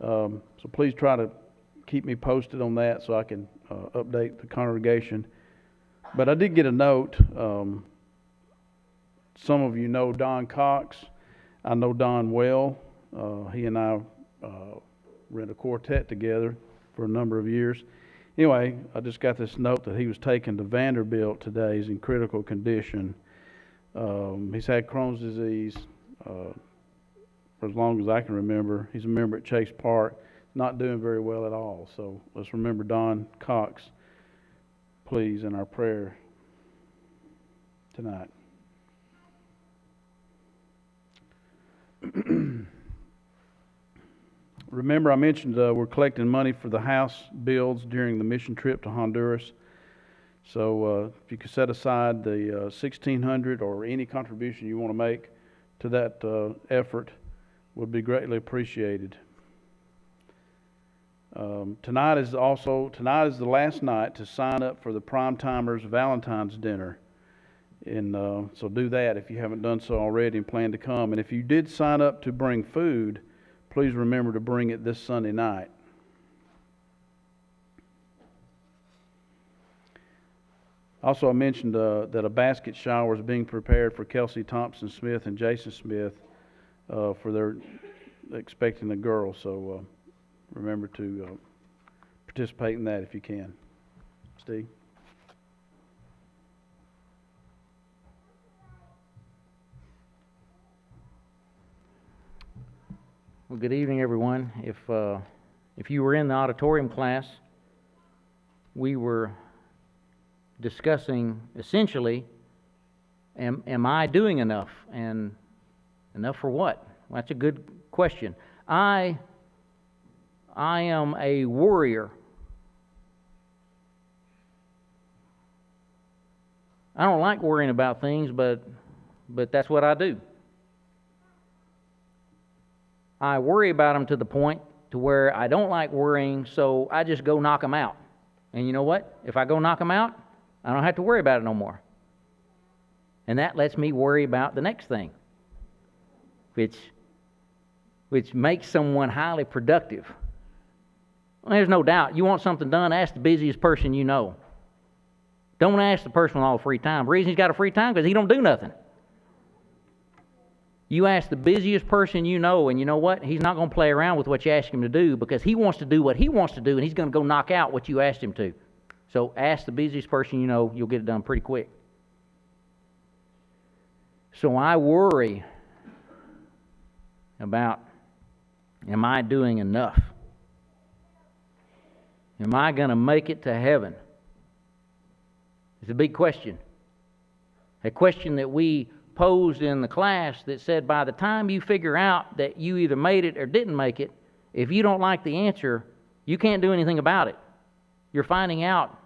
So please try to keep me posted on that so I can update the congregation. But I did get a note. Some of you know Don Cox. I know Don well. He and I were in a quartet together for a number of years. Anyway, I just got this note that he was taken to Vanderbilt today. He's in critical condition. He's had Crohn's disease for as long as I can remember. He's a member at Chase Park, not doing very well at all. So let's remember Don Cox, please, in our prayer tonight. Remember, I mentioned we're collecting money for the house builds during the mission trip to Honduras. So if you could set aside the $1,600 or any contribution you want to make to that effort, would be greatly appreciated. Tonight is the last night to sign up for the Prime Timers Valentine's Dinner. And so do that if you haven't done so already and plan to come. And if you did sign up to bring food, please remember to bring it this Sunday night. Also, I mentioned that a basket shower is being prepared for Kelsey Thompson Smith and Jason Smith for their expecting a girl. So remember to participate in that if you can. Steve? Well, good evening, everyone. If you were in the auditorium class, we were discussing essentially, am I doing enough? And enough for what? Well, that's a good question. I am a worrier. I don't like worrying about things, but that's what I do. I worry about them to the point to where I don't like worrying, so I just go knock them out. And you know what? If I go knock them out, I don't have to worry about it no more. And that lets me worry about the next thing, which makes someone highly productive. Well, there's no doubt. You want something done, ask the busiest person you know. Don't ask the person with all the free time. The reason he's got a free time because he don't do nothing. You ask the busiest person you know, and you know what? He's not going to play around with what you ask him to do because he wants to do what he wants to do, and he's going to go knock out what you asked him to. So ask the busiest person you know, you'll get it done pretty quick. So I worry about, am I doing enough? Am I going to make it to heaven? It's a big question. A question that we posed in the class that said by the time you figure out that you either made it or didn't make it, if you don't like the answer, you can't do anything about it. You're finding out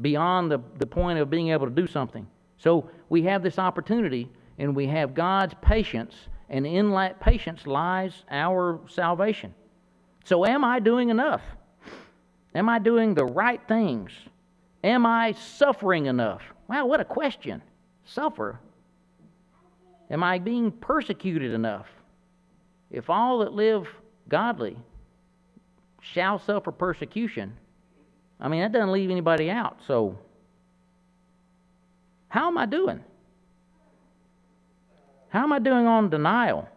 beyond the point of being able to do something. So we have this opportunity, and we have God's patience, and in that patience lies our salvation. So am I doing enough? Am I doing the right things? Am I suffering enough? Wow, what a question. Suffer? Am I being persecuted enough? If all that live godly shall suffer persecution, I mean, that doesn't leave anybody out. So, how am I doing? How am I doing on denial?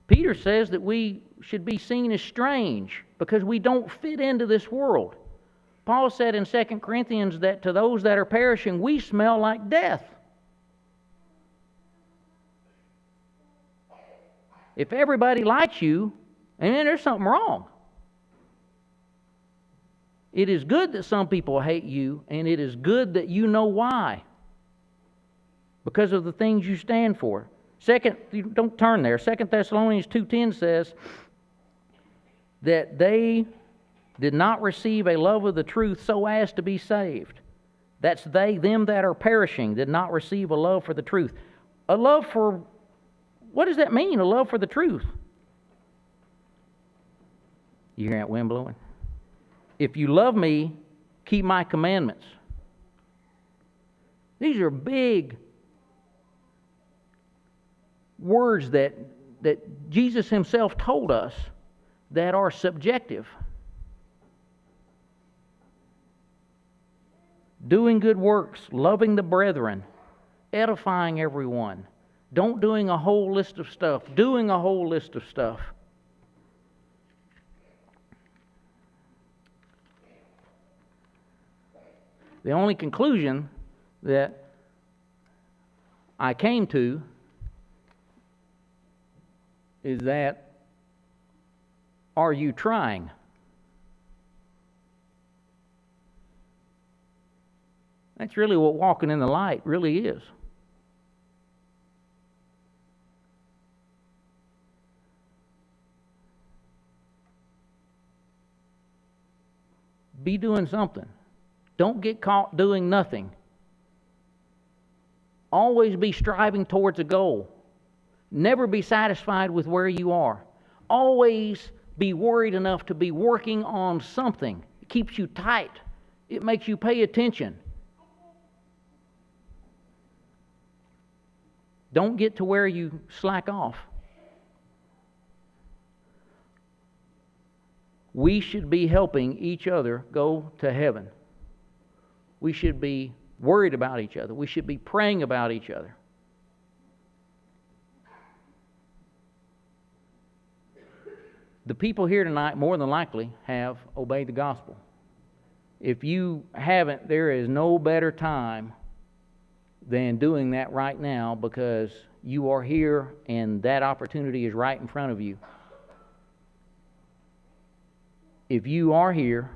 Peter says that we should be seen as strange because we don't fit into this world. Paul said in 2 Corinthians that to those that are perishing, we smell like death. If everybody likes you, and then there's something wrong. It is good that some people hate you, and it is good that you know why. Because of the things you stand for. Don't turn there. 2 Thessalonians 2:10 says that they did not receive a love of the truth so as to be saved. That's them that are perishing, did not receive a love for the truth. A love for, what does that mean, a love for the truth? You hear that wind blowing? If you love me, keep my commandments. These are big words that Jesus himself told us that are subjective. Doing good works, loving the brethren, edifying everyone. Don't doing a whole list of stuff, doing a whole list of stuff. The only conclusion that I came to is that, are you trying? That's really what walking in the light really is. Be doing something. Don't get caught doing nothing. Always be striving towards a goal. Never be satisfied with where you are. Always be worried enough to be working on something. It keeps you tight. It makes you pay attention. Don't get to where you slack off. We should be helping each other go to heaven. We should be worried about each other. We should be praying about each other. The people here tonight more than likely have obeyed the gospel. If you haven't, there is no better time than doing that right now, because you are here and that opportunity is right in front of you. If you are here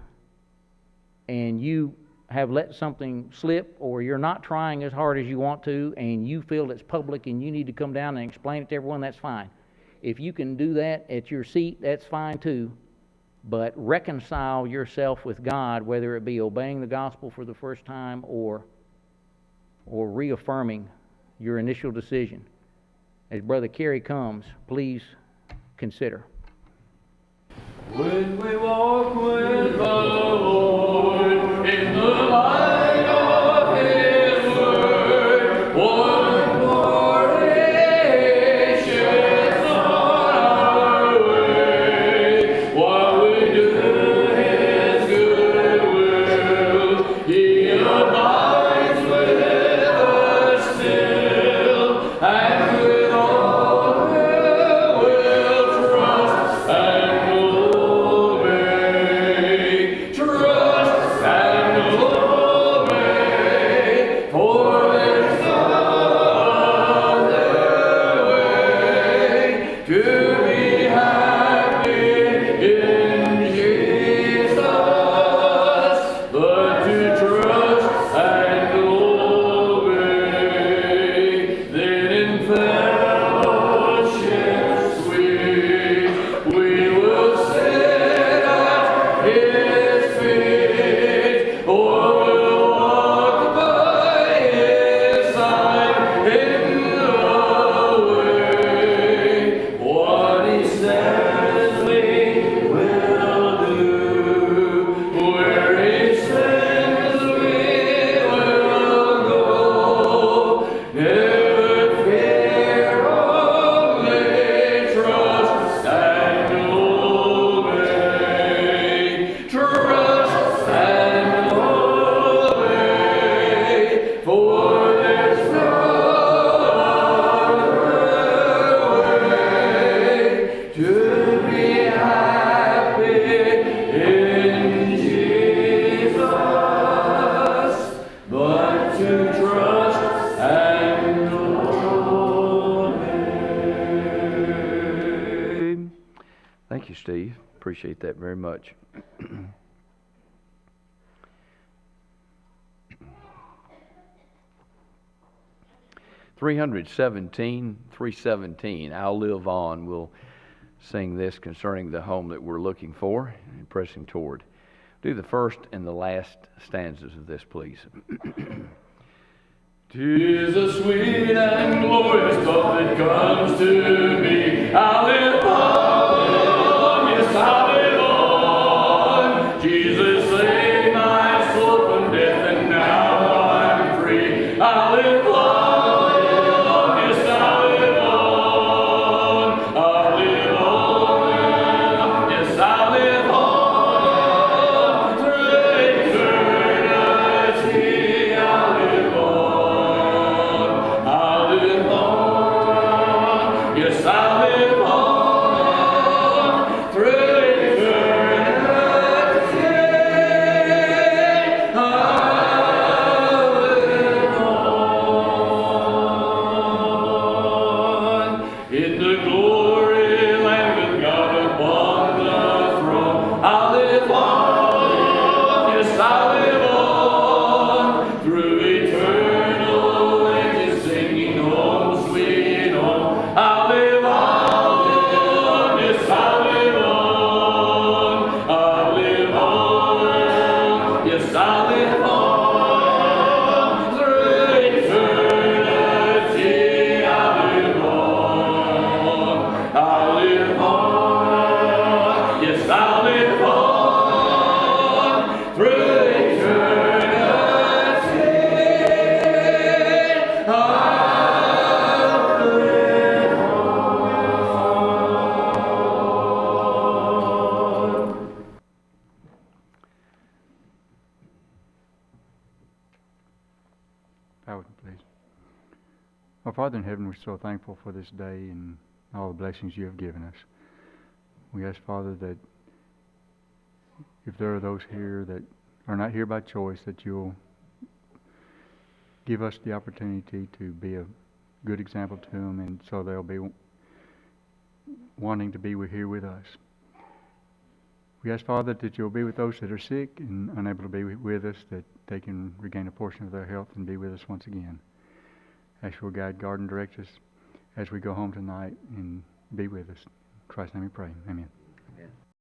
and you have let something slip, or you're not trying as hard as you want to, and you feel it's public and you need to come down and explain it to everyone, that's fine. If you can do that at your seat, that's fine too. But reconcile yourself with God, whether it be obeying the gospel for the first time or reaffirming your initial decision. As Brother Kerry comes, please consider. When we walk with the Lord in the light of His word, one more day sheds on our way, while we do His good will, He abides with us still, and with all who will trust and Thank you, Steve. Appreciate that very much. $317,317. I'll live on. We'll sing this concerning the home that we're looking for and pressing toward. Do the first and the last stanzas of this, please. 'Tis a sweet and glorious thought that comes to me. I live on, yes, I live on. Jesus saved my soul from death, and now I'm free. I live on, yes, I live on. I live on, yes, Our Father in heaven, we're so thankful for this day and all the blessings you have given us. We ask, Father, that if there are those here that are not here by choice, that you'll give us the opportunity to be a good example to them, and so they'll be wanting to be here with us. We ask, Father, that you'll be with those that are sick and unable to be with us, that they can regain a portion of their health and be with us once again. Ask your guide, guard, and direct us as we go home tonight, and be with us. In Christ's name we pray. Amen.